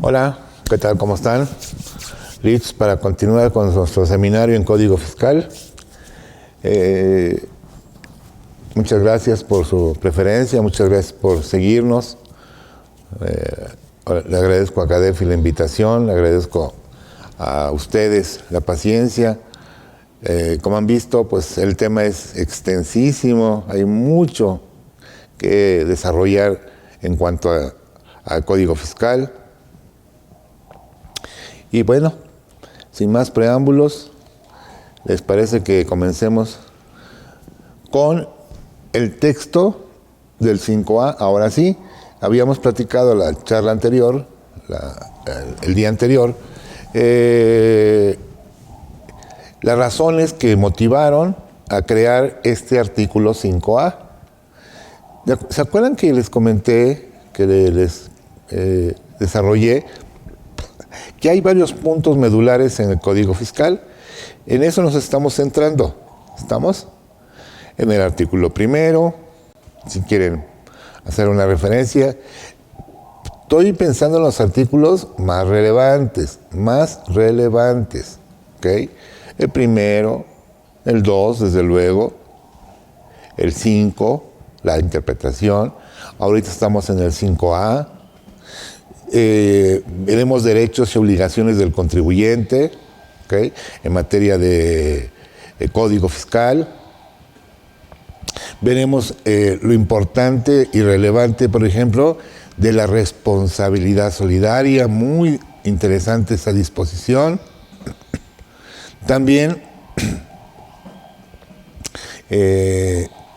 Hola, ¿qué tal? ¿Cómo están? Listos para continuar con nuestro seminario en Código Fiscal. Muchas gracias por su preferencia, muchas gracias por seguirnos. Le agradezco a CADEFI la invitación, le agradezco a ustedes la paciencia. Como han visto, pues el tema es extensísimo, hay mucho que desarrollar en cuanto al Código Fiscal. Y bueno, sin más preámbulos, ¿les parece que comencemos con el texto del 5A? Ahora sí, habíamos platicado la charla anterior, el día anterior, las razones que motivaron a crear este artículo 5A. ¿Se acuerdan que les comenté, que les desarrollé, que hay varios puntos medulares en el Código Fiscal? En eso nos estamos centrando. ¿Estamos? En el artículo primero, si quieren hacer una referencia. Estoy pensando en los artículos más relevantes, ¿ok? El primero, el 2, desde luego, el 5, la interpretación. Ahorita estamos en el 5A. Veremos derechos y obligaciones del contribuyente, ¿okay?, en materia de Código Fiscal. Veremos lo importante y relevante, por ejemplo, de la responsabilidad solidaria. Muy interesante esa disposición. También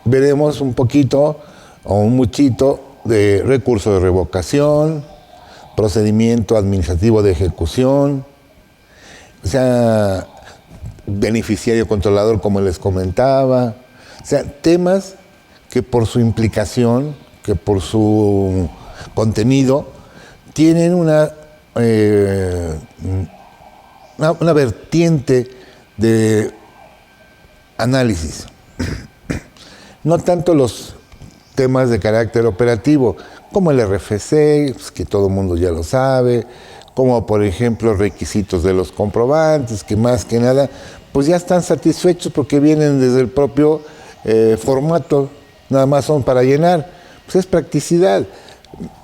veremos un poquito o un muchito de recurso de revocación, procedimiento administrativo de ejecución, o sea, beneficiario controlador, como les comentaba. O sea, temas que por su implicación, que por su contenido, tienen una vertiente de análisis. No tanto los temas de carácter operativo, como el RFC, pues, que todo el mundo ya lo sabe, como por ejemplo requisitos de los comprobantes, que más que nada, pues ya están satisfechos porque vienen desde el propio formato, nada más son para llenar. Pues es practicidad.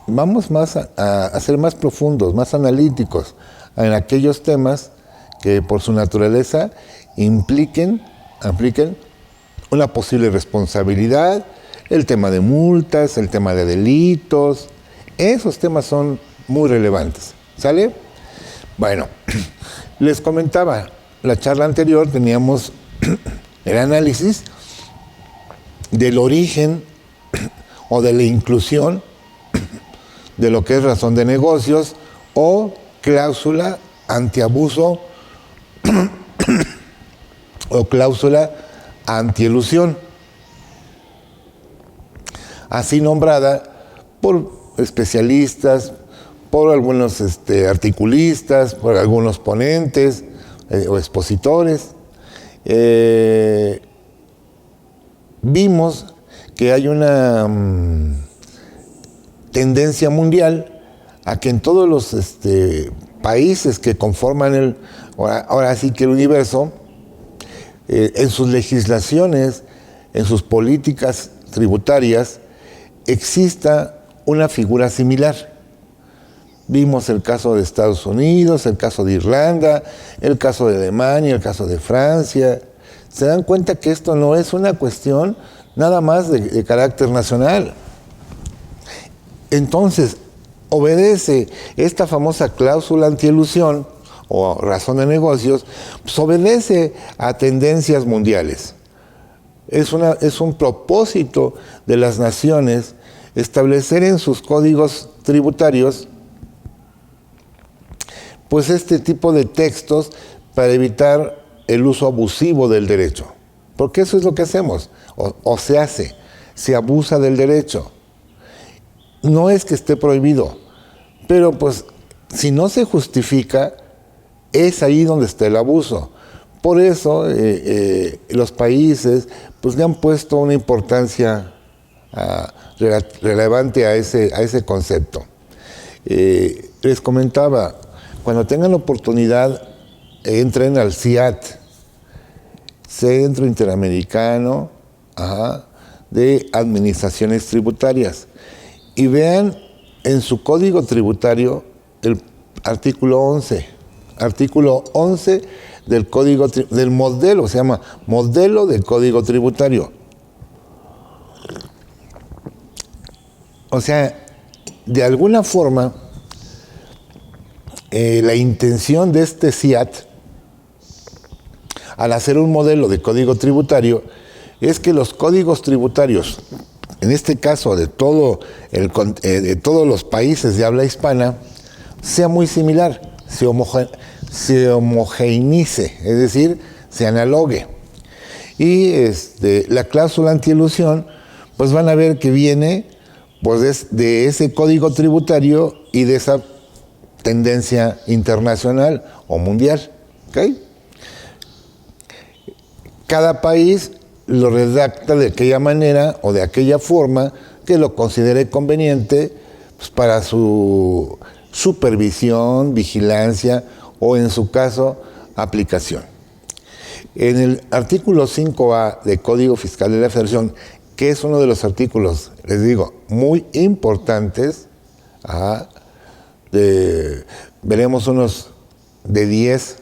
Vamos más a ser más profundos, más analíticos en aquellos temas que por su naturaleza impliquen una posible responsabilidad, el tema de multas, el tema de delitos. Esos temas son muy relevantes, ¿sale? Bueno, les comentaba, la charla anterior teníamos el análisis del origen o de la inclusión de lo que es razón de negocios o cláusula antiabuso o cláusula antielusión, así nombrada por especialistas, por algunos articulistas, por algunos ponentes o expositores. Vimos que hay una tendencia mundial a que en todos los países que conforman ahora sí que el universo, en sus legislaciones, en sus políticas tributarias, exista una figura similar. Vimos el caso de Estados Unidos, el caso de Irlanda, el caso de Alemania, el caso de Francia. Se dan cuenta que esto no es una cuestión nada más de carácter nacional. Entonces, obedece esta famosa cláusula antielusión o razón de negocios, pues obedece a tendencias mundiales. Es un propósito de las naciones establecer en sus códigos tributarios pues este tipo de textos para evitar el uso abusivo del derecho. Porque eso es lo que hacemos, o se hace, se abusa del derecho. No es que esté prohibido, pero pues si no se justifica, es ahí donde está el abuso. Por eso los países pues le han puesto una importancia relevante a ese concepto. les comentaba, cuando tengan la oportunidad, entren al CIAT, Centro Interamericano de Administraciones Tributarias, y vean en su código tributario el artículo 11. Artículo 11 del código del modelo, se llama modelo del código tributario. O sea, de alguna forma, la intención de este CIAT, al hacer un modelo de código tributario, es que los códigos tributarios, en este caso de todos los países de habla hispana, sea muy similar, se homogeneice, es decir, se analogue. Y la cláusula antielusión, pues van a ver que viene pues de ese código tributario y de esa tendencia internacional o mundial. ¿Okay? Cada país lo redacta de aquella manera o de aquella forma que lo considere conveniente pues, para su supervisión, vigilancia o, en su caso, aplicación. En el artículo 5A del Código Fiscal de la Federación, que es uno de los artículos, les digo, muy importantes, veremos unos de 10,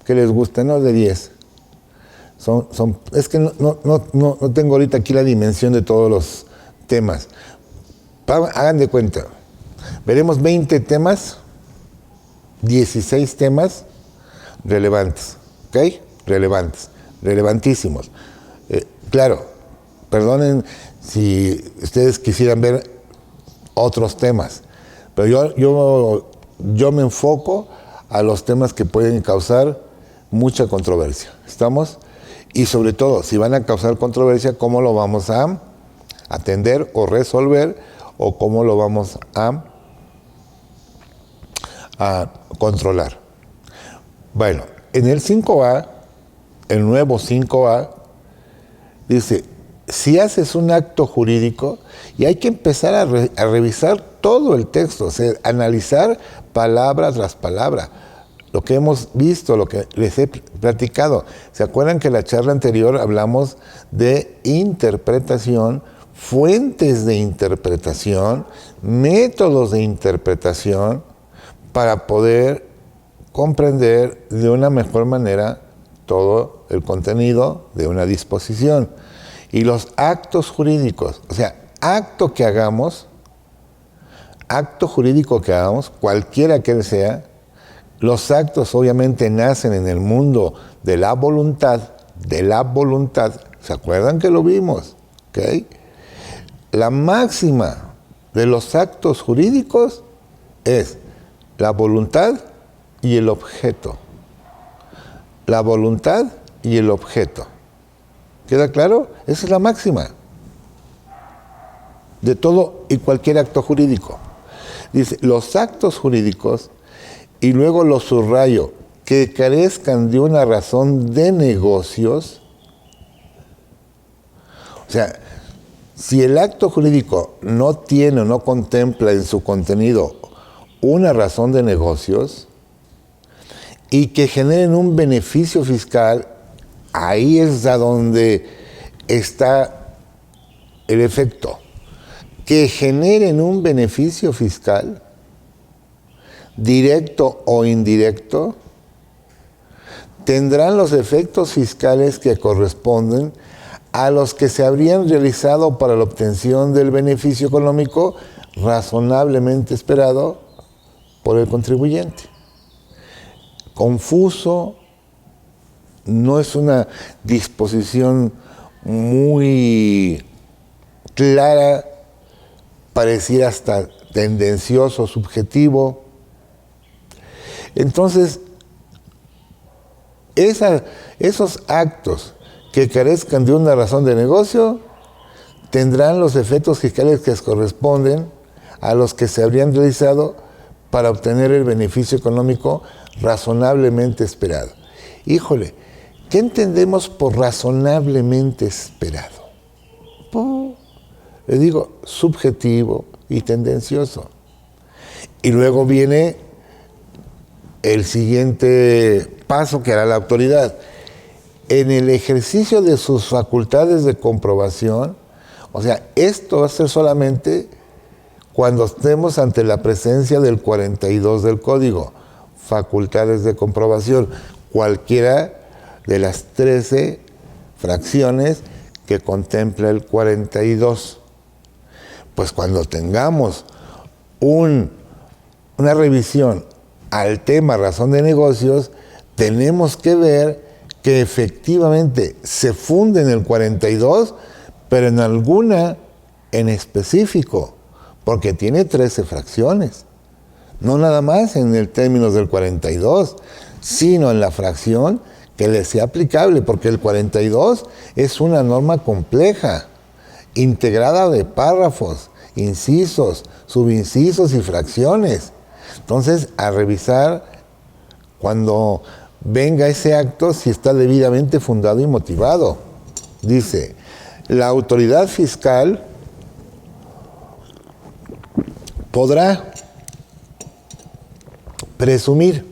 ¿qué les gusta? No, de 10. Es que no tengo ahorita aquí la dimensión de todos los temas. Hagan de cuenta, veremos 20 temas, 16 temas relevantes, ¿ok? Relevantísimos. Claro, perdonen si ustedes quisieran ver otros temas, pero yo me enfoco a los temas que pueden causar mucha controversia. ¿Estamos? Y sobre todo, si van a causar controversia, ¿cómo lo vamos a atender o resolver o cómo lo vamos a controlar? Bueno, en el 5A, el nuevo 5A, dice, si haces un acto jurídico, y hay que empezar a revisar todo el texto, o sea, analizar palabra tras palabra, lo que hemos visto, lo que les he platicado. ¿Se acuerdan que en la charla anterior hablamos de interpretación, fuentes de interpretación, métodos de interpretación, para poder comprender de una mejor manera todo el contenido de una disposición? Y los actos jurídicos, o sea, acto jurídico que hagamos, cualquiera que él sea, los actos obviamente nacen en el mundo de la voluntad, ¿se acuerdan que lo vimos? ¿Okay? La máxima de los actos jurídicos es la voluntad y el objeto. La voluntad y el objeto. ¿Queda claro? Esa es la máxima de todo y cualquier acto jurídico. Dice, los actos jurídicos, y luego lo subrayo, que carezcan de una razón de negocios. O sea, si el acto jurídico no tiene o no contempla en su contenido una razón de negocios y que generen un beneficio fiscal, ahí es a donde está el efecto. Que generen un beneficio fiscal, directo o indirecto, tendrán los efectos fiscales que corresponden a los que se habrían realizado para la obtención del beneficio económico razonablemente esperado por el contribuyente. Confuso, no es una disposición muy clara, pareciera hasta tendencioso, subjetivo. Entonces, esos actos que carezcan de una razón de negocio tendrán los efectos fiscales que corresponden a los que se habrían realizado para obtener el beneficio económico razonablemente esperado. Híjole, ¿qué entendemos por razonablemente esperado? Les digo, subjetivo y tendencioso. Y luego viene el siguiente paso que hará la autoridad. En el ejercicio de sus facultades de comprobación, o sea, esto va a ser solamente cuando estemos ante la presencia del 42 del Código, facultades de comprobación, cualquiera de las 13 fracciones que contempla el 42. Pues cuando tengamos una revisión al tema razón de negocios, tenemos que ver que efectivamente se funde en el 42, pero en alguna en específico, porque tiene 13 fracciones. No nada más en el términos del 42, sino en la fracción que le sea aplicable, porque el 42 es una norma compleja, integrada de párrafos, incisos, subincisos y fracciones. Entonces, a revisar cuando venga ese acto si está debidamente fundado y motivado. Dice, la autoridad fiscal podrá presumir,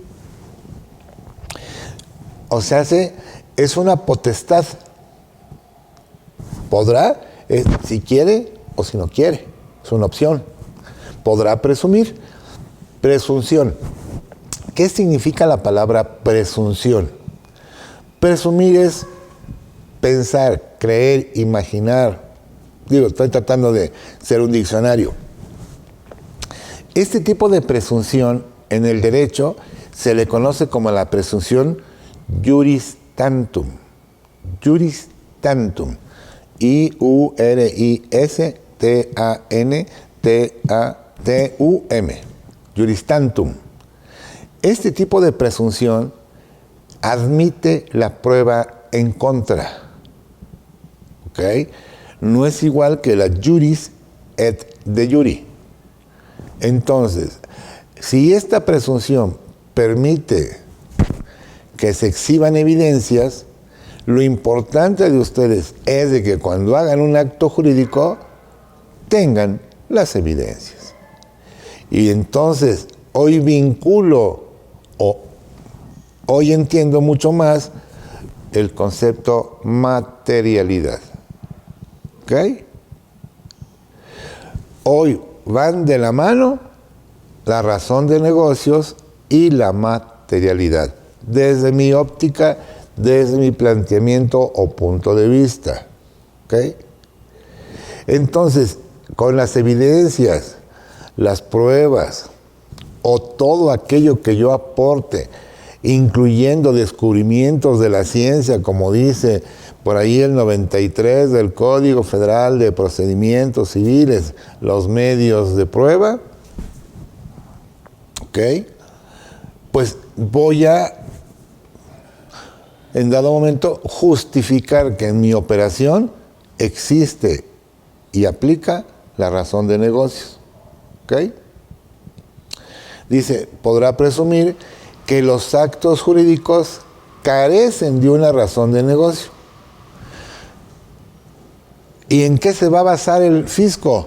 o sea, es una potestad. Podrá, si quiere o si no quiere, es una opción. Podrá presumir. Presunción. ¿Qué significa la palabra presunción? Presumir es pensar, creer, imaginar. Digo, estoy tratando de ser un diccionario. Este tipo de presunción en el derecho se le conoce como la presunción juris tantum. Juris tantum. I-U-R-I-S-T-A-N-T-A-T-U-M. Juris tantum. Este tipo de presunción admite la prueba en contra. ¿Ok? No es igual que la juris et de juri. Entonces, si esta presunción permite que se exhiban evidencias, lo importante de ustedes es de que cuando hagan un acto jurídico tengan las evidencias. Y entonces, hoy vinculo, o hoy entiendo mucho más el concepto materialidad. ¿Ok? Hoy van de la mano la razón de negocios y la materialidad, desde mi óptica, desde mi planteamiento o punto de vista. ¿Ok? Entonces, con las evidencias, las pruebas o todo aquello que yo aporte, incluyendo descubrimientos de la ciencia, como dice por ahí el 93 del Código Federal de Procedimientos Civiles, los medios de prueba, ¿ok? Pues voy a, en dado momento, justificar que en mi operación existe y aplica la razón de negocios, ¿ok? Dice, podrá presumir que los actos jurídicos carecen de una razón de negocio. ¿Y en qué se va a basar el fisco?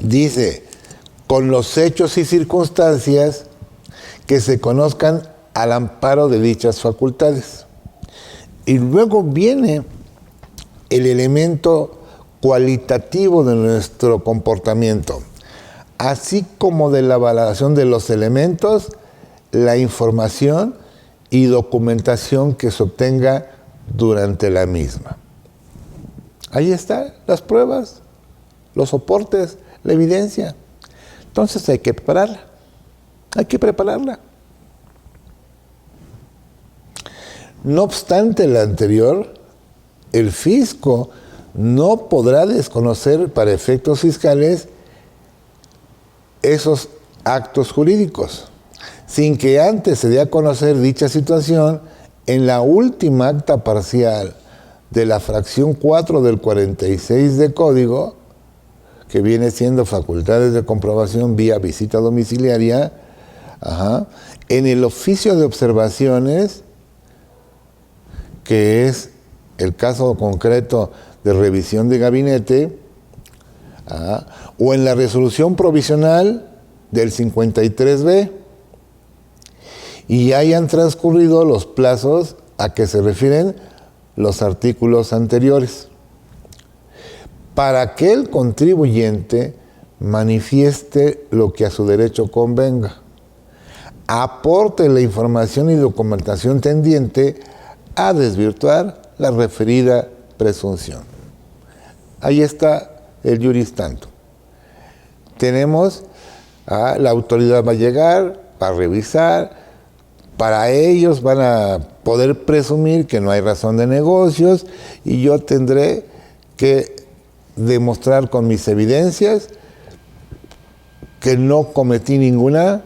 Dice, con los hechos y circunstancias que se conozcan al amparo de dichas facultades. Y luego viene el elemento cualitativo de nuestro comportamiento, así como de la valoración de los elementos, la información y documentación que se obtenga durante la misma. Ahí están las pruebas, los soportes, la evidencia. Entonces hay que prepararla. Hay que prepararla. No obstante lo anterior, el fisco no podrá desconocer para efectos fiscales esos actos jurídicos, sin que antes se dé a conocer dicha situación en la última acta parcial de la fracción 4 del 46 de Código, que viene siendo facultades de comprobación vía visita domiciliaria, en el oficio de observaciones, que es el caso concreto de revisión de gabinete, o en la resolución provisional del 53B, y hayan transcurrido los plazos a que se refieren los artículos anteriores, para que el contribuyente manifieste lo que a su derecho convenga, aporte la información y documentación tendiente a desvirtuar la referida presunción. Ahí está el juris tantum. Tenemos, la autoridad va a llegar, va a revisar, para ellos van a poder presumir que no hay razón de negocios y yo tendré que demostrar con mis evidencias que no cometí ninguna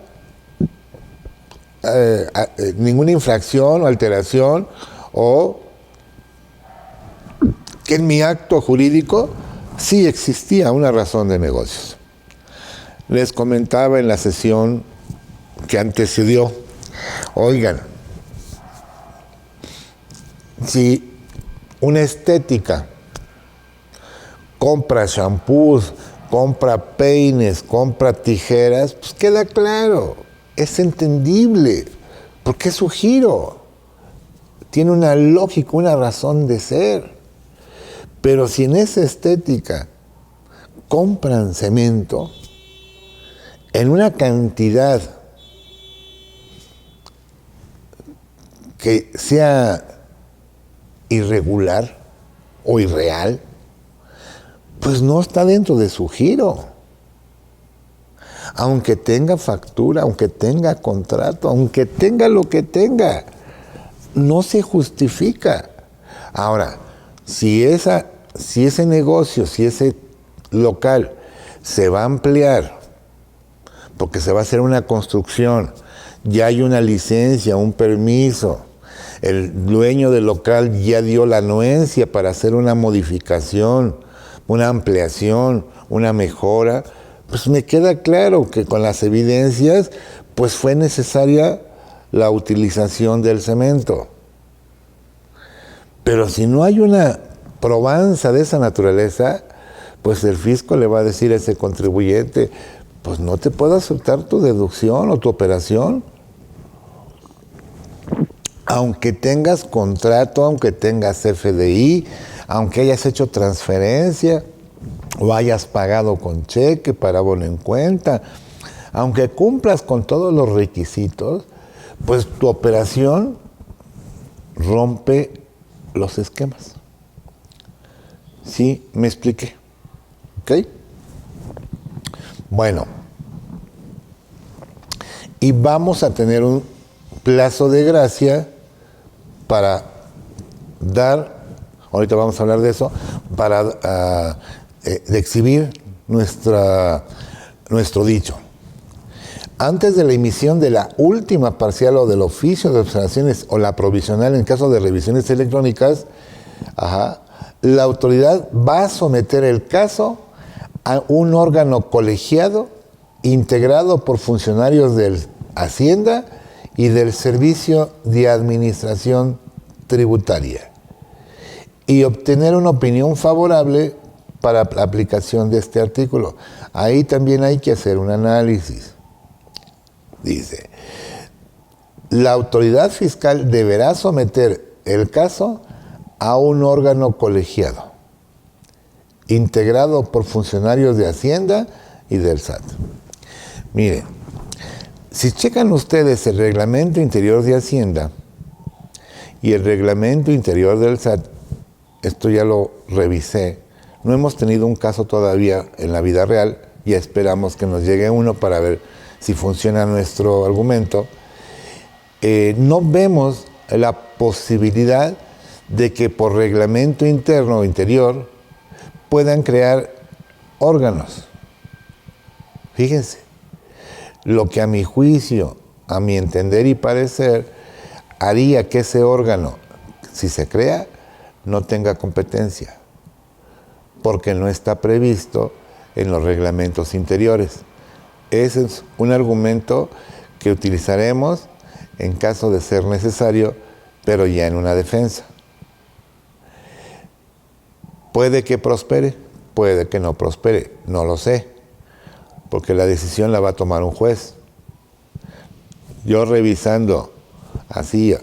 infracción o alteración, o que en mi acto jurídico sí existía una razón de negocios. Les comentaba en la sesión que antecedió, oigan, si una estética compra shampoos, compra peines, compra tijeras, pues queda claro, es entendible, porque es su giro, tiene una lógica, una razón de ser. Pero si en esa estética compran cemento en una cantidad que sea irregular o irreal, pues no está dentro de su giro. Aunque tenga factura, aunque tenga contrato, aunque tenga lo que tenga, no se justifica. Ahora, si ese negocio, si ese local se va a ampliar, porque se va a hacer una construcción, ya hay una licencia, un permiso, el dueño del local ya dio la anuencia para hacer una modificación, una ampliación, una mejora, pues me queda claro que con las evidencias pues fue necesaria la utilización del cemento. Pero si no hay una probanza de esa naturaleza, pues el fisco le va a decir a ese contribuyente, pues no te puedo aceptar tu deducción o tu operación. Aunque tengas contrato, aunque tengas FDI, aunque hayas hecho transferencia o hayas pagado con cheque para abono en cuenta, aunque cumplas con todos los requisitos, pues tu operación rompe los esquemas. ¿Sí? ¿Me expliqué? ¿Ok? Bueno, y vamos a tener un plazo de gracia para dar, ahorita vamos a hablar de eso, para de exhibir nuestro dicho. Antes de la emisión de la última parcial o del oficio de observaciones o la provisional en caso de revisiones electrónicas, la autoridad va a someter el caso a un órgano colegiado integrado por funcionarios del Hacienda y del Servicio de Administración Tributaria y obtener una opinión favorable para la aplicación de este artículo. Ahí también hay que hacer un análisis. Dice, la autoridad fiscal deberá someter el caso a un órgano colegiado, integrado por funcionarios de Hacienda y del SAT. Miren, si checan ustedes el reglamento interior de Hacienda y el reglamento interior del SAT, esto ya lo revisé, no hemos tenido un caso todavía en la vida real, ya esperamos que nos llegue uno para ver si funciona nuestro argumento. No vemos la posibilidad de que por reglamento interno o interior puedan crear órganos. Fíjense, lo que a mi juicio, a mi entender y parecer, haría que ese órgano, si se crea, no tenga competencia, porque no está previsto en los reglamentos interiores. Ese es un argumento que utilizaremos en caso de ser necesario, pero ya en una defensa. ¿Puede que prospere? puede que no prospere, no lo sé, porque la decisión la va a tomar un juez. Yo revisando así,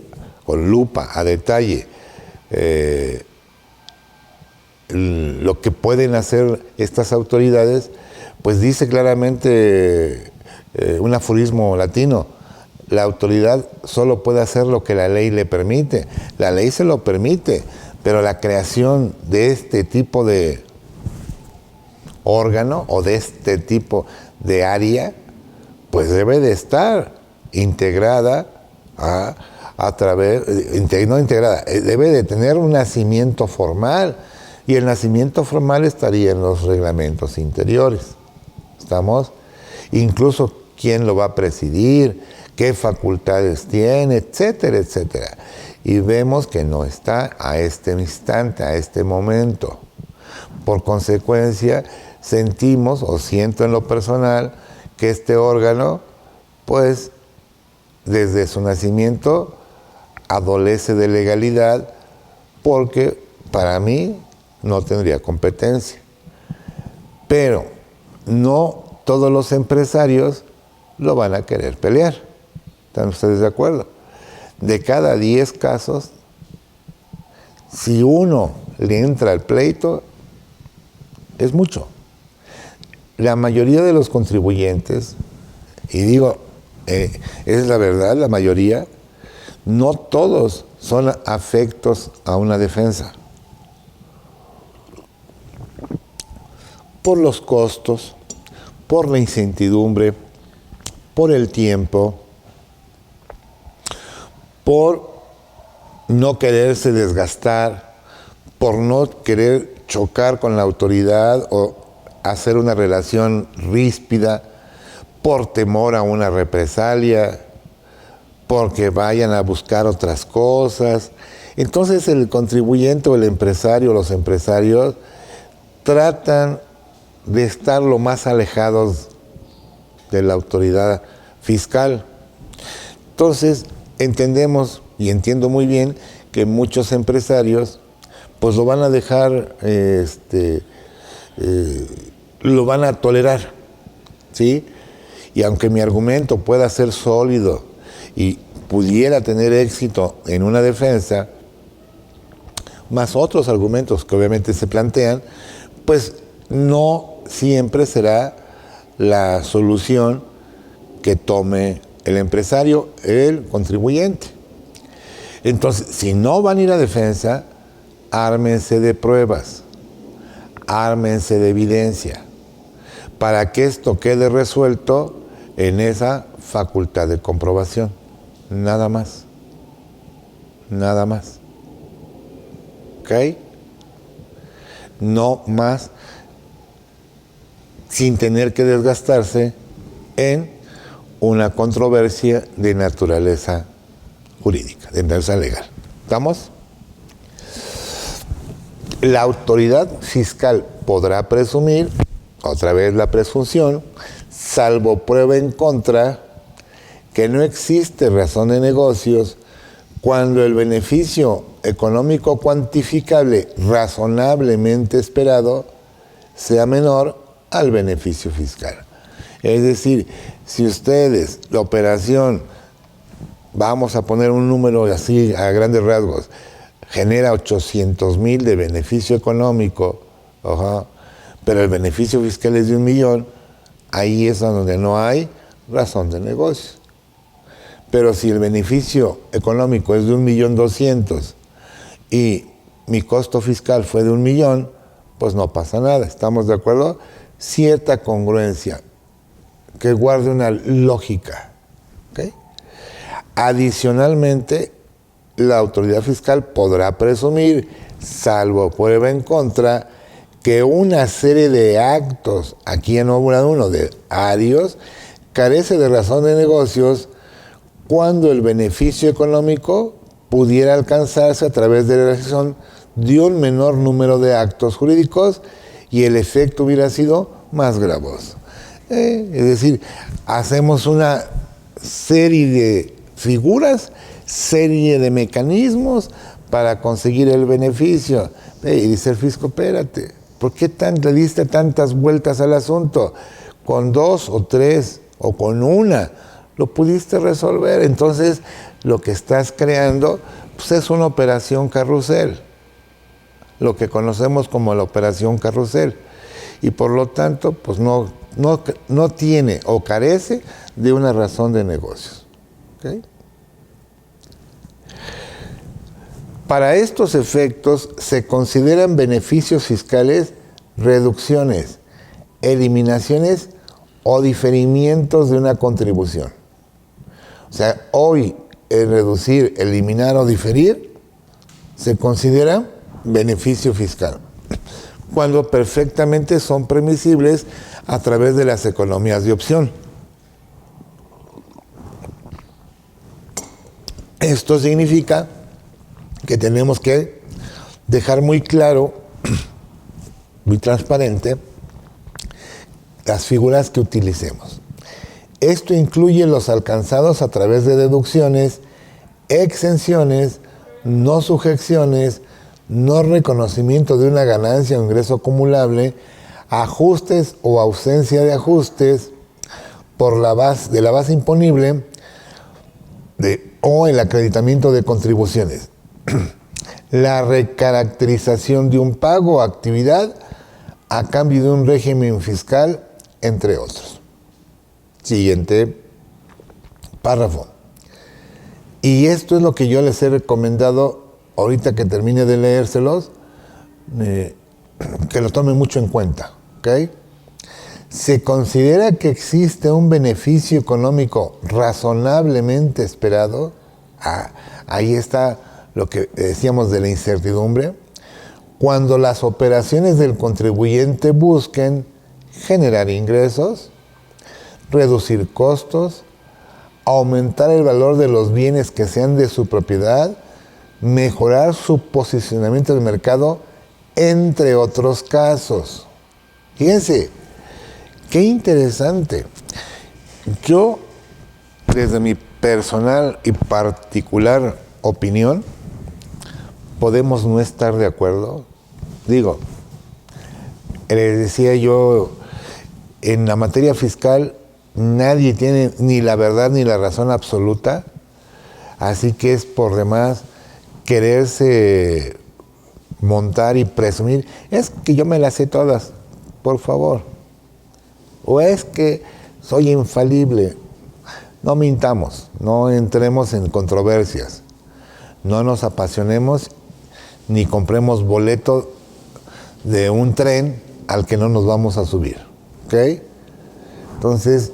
con lupa, a detalle, lo que pueden hacer estas autoridades, pues dice claramente un aforismo latino: la autoridad solo puede hacer lo que la ley le permite. La ley se lo permite, pero la creación de este tipo de órgano o de este tipo de área, pues debe de estar integrada a través, no integrada, debe de tener un nacimiento formal, y el nacimiento formal estaría en los reglamentos interiores. ¿Estamos? Incluso quién lo va a presidir, qué facultades tiene, etcétera, etcétera. Y vemos que no está a este instante, a este momento. Por consecuencia, sentimos o siento en lo personal que este órgano, pues, desde su nacimiento adolece de legalidad, porque para mí no tendría competencia. Pero no todos los empresarios lo van a querer pelear. ¿Están ustedes de acuerdo? De cada 10 casos, si uno le entra al pleito, es mucho. La mayoría de los contribuyentes, y digo, es la verdad, la mayoría, no todos son afectos a una defensa. Por los costos, por la incertidumbre, por el tiempo, por no quererse desgastar, por no querer chocar con la autoridad o hacer una relación ríspida, por temor a una represalia, porque vayan a buscar otras cosas. Entonces el contribuyente o el empresario, los empresarios, tratan de estar lo más alejados de la autoridad fiscal. Entonces entendemos y entiendo muy bien que muchos empresarios pues lo van a dejar, lo van a tolerar, ¿sí? Y aunque mi argumento pueda ser sólido y pudiera tener éxito en una defensa, más otros argumentos que obviamente se plantean, pues no siempre será la solución que tome el empresario, el contribuyente. Entonces, si no van a ir a defensa, ármense de pruebas, ármense de evidencia, para que esto quede resuelto en esa facultad de comprobación. Nada más. Nada más. ¿Ok? No más, sin tener que desgastarse en una controversia de naturaleza jurídica, de naturaleza legal. ¿Estamos? La autoridad fiscal podrá presumir, otra vez la presunción, salvo prueba en contra, que no existe razón de negocios cuando el beneficio económico cuantificable razonablemente esperado sea menor al beneficio fiscal. Es decir, si ustedes, la operación, vamos a poner un número así a grandes rasgos, genera 800,000 de beneficio económico, pero el beneficio fiscal es de 1,000,000, ahí es donde no hay razón de negocio. Pero si el beneficio económico es de 1,200,000 y mi costo fiscal fue de 1,000,000, pues no pasa nada. ¿Estamos de acuerdo? Cierta congruencia, que guarde una lógica. ¿Okay? Adicionalmente, la autoridad fiscal podrá presumir, salvo prueba en contra, que una serie de actos, aquí en obra 1 de Arios, carece de razón de negocios cuando el beneficio económico pudiera alcanzarse a través de la realización de un menor número de actos jurídicos y el efecto hubiera sido más gravoso. Es decir, hacemos una serie de figuras, serie de mecanismos para conseguir el beneficio. Y dice el fisco, espérate, ¿Por qué le diste tantas vueltas al asunto? Con 2 o 3 o con una lo pudiste resolver. Entonces, lo que estás creando pues, es una operación carrusel, lo que conocemos como la operación carrusel. Y por lo tanto, pues no tiene o carece de una razón de negocios. ¿Okay? Para estos efectos se consideran beneficios fiscales reducciones, eliminaciones o diferimientos de una contribución. O sea, hoy el reducir, eliminar o diferir se considera beneficio fiscal, cuando perfectamente son permisibles a través de las economías de opción. Esto significa que tenemos que dejar muy claro, muy transparente, las figuras que utilicemos. Esto incluye los alcanzados a través de deducciones, exenciones, no sujeciones, no reconocimiento de una ganancia o ingreso acumulable, ajustes o ausencia de ajustes de la base imponible o el acreditamiento de contribuciones. La recaracterización de un pago o actividad a cambio de un régimen fiscal, entre otros. Siguiente párrafo. Y esto es lo que yo les he recomendado ahorita que termine de leérselos, que lo tomen mucho en cuenta. ¿Okay? Se considera que existe un beneficio económico razonablemente esperado. Ahí está lo que decíamos de la incertidumbre, cuando las operaciones del contribuyente busquen generar ingresos, reducir costos, aumentar el valor de los bienes que sean de su propiedad, mejorar su posicionamiento en el mercado, entre otros casos. Fíjense, qué interesante. Yo, desde mi personal y particular opinión, podemos no estar de acuerdo. Digo, les decía yo, en la materia fiscal nadie tiene ni la verdad ni la razón absoluta, así que es por demás quererse montar y presumir, es que yo me las sé todas, por favor, o es que soy infalible. No mintamos, no entremos en controversias, no nos apasionemos ni compremos boleto de un tren al que no nos vamos a subir, ¿ok? Entonces,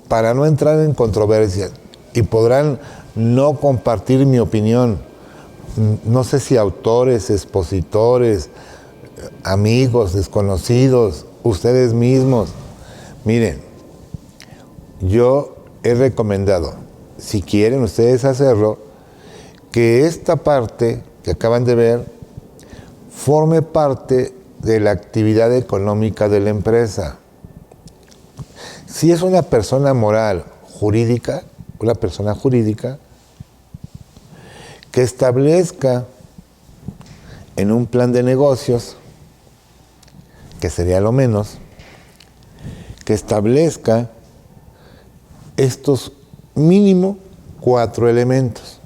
para no entrar en controversias, y podrán no compartir mi opinión, no sé si autores, expositores, amigos, desconocidos, ustedes mismos, miren, yo he recomendado, si quieren ustedes hacerlo, que esta parte que acaban de ver forme parte de la actividad económica de la empresa. Si es una persona moral, jurídica, una persona jurídica, que establezca en un plan de negocios, que sería lo menos, que establezca estos mínimo 4 elementos.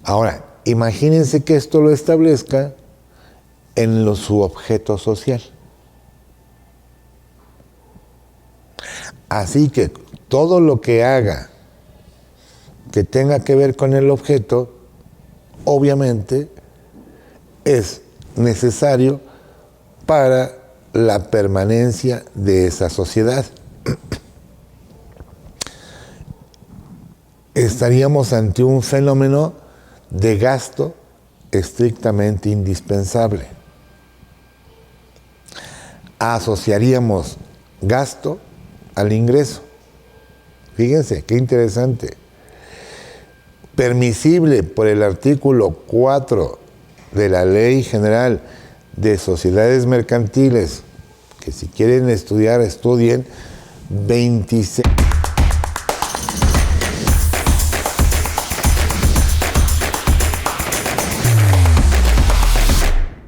Ahora, imagínense que esto lo establezca en su objeto social. Así que todo lo que haga que tenga que ver con el objeto, obviamente, es necesario para la permanencia de esa sociedad. Estaríamos ante un fenómeno de gasto estrictamente indispensable. Asociaríamos gasto al ingreso. Fíjense, qué interesante. Permisible por el artículo 4 de la Ley General de Sociedades Mercantiles, que si quieren estudiar, estudien, 26